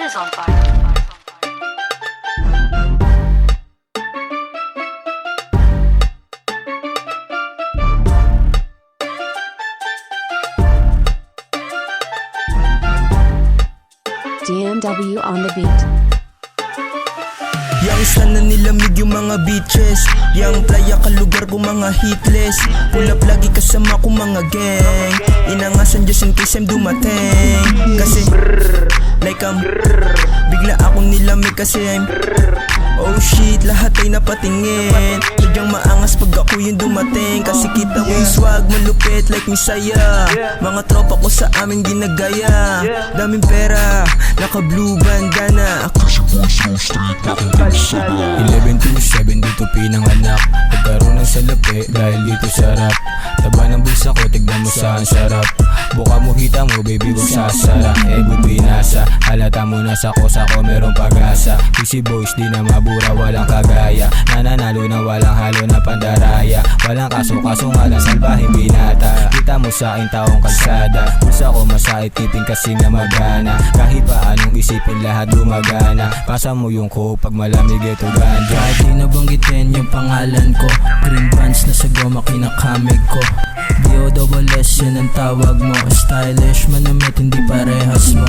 is on fire. DMW on the beat. Yang sana nilamig yung mga beaches, yang playa ka lugar ko mga hitless. Pull up lagi kasama ko mga gang, inangasan just in case I'm dumating. Kasi like bigla akong nilamig kasi I'm oh shit, lahat ay napatingin. Sadyang maangas pag ako yung dumating. Kasi kita mo yung swag, malupit like Misaya. Mga tropa ko sa aming ginagaya. Daming pera, naka blue bandana. Ako si Puso Street, aking tinsala. 11-7 dito pinanganak. Nagkaroon ng salapi dahil dito sarap. Taba ng bulsa ko, tignan mo saan sarap. Buka mo, hita mo, baby, wag sasara. Good pinasa, halata mo na sa kosa ko merong pag-asa. Easy boys, di na mabura, walang kagaya. Nananalo na walang halo na pandaraya. Walang kaso-kaso nga lang salbahing binata. Kita mo sa aking taong kalsada. Bulsa ko masait, tipin kasi nga magana. Kahit pa anong isipin lahat gumagana. Pasa mo yung coke pag malamig ito ganja. Kahit di nabanggitin yung pangalan ko, green bands na sa goma kinakamig ko. D-O-S-S yun ang tawag mo. Stylish, manamit, hindi parehas mo.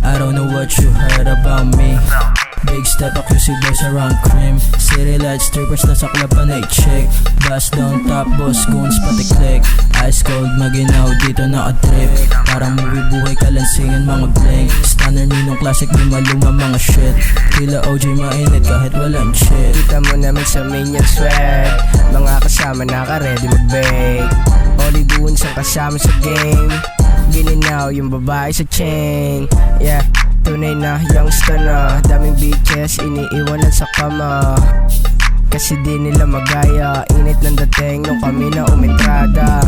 I don't know what you heard about me. Big step, accusing boys around cream. City lights, strippers na sa club pa na i-check. Bus down top, boss, goons pati click. Ice cold, maginaw, dito naka-trip. Parang movie buhay, kalansingan, mga bling. Stunner, ninong classic, di maluma, mga shit. Tila OJ mainit kahit walang shit. Kita mo namin sa minion swag. Mga kasama naka-ready mag-bake. Only doon sa kasama sa game. Gininaw yung babae sa chain. Yeah, tunay na youngster na. Daming bitches iniiwanan sa kama. Kasi di nila magaya. Init ng dating nung kami na umentrada.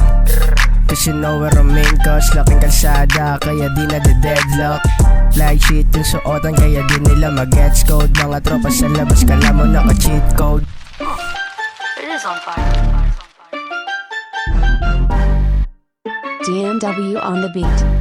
Cause you know where I'm in, cause laking kalsada. Kaya di na deadlock. Fly shit yung suotan, kaya di nila mag-gets code. Mga tropa sa labas, kala mo naka-cheat code. It is on fire. DMW on the beat.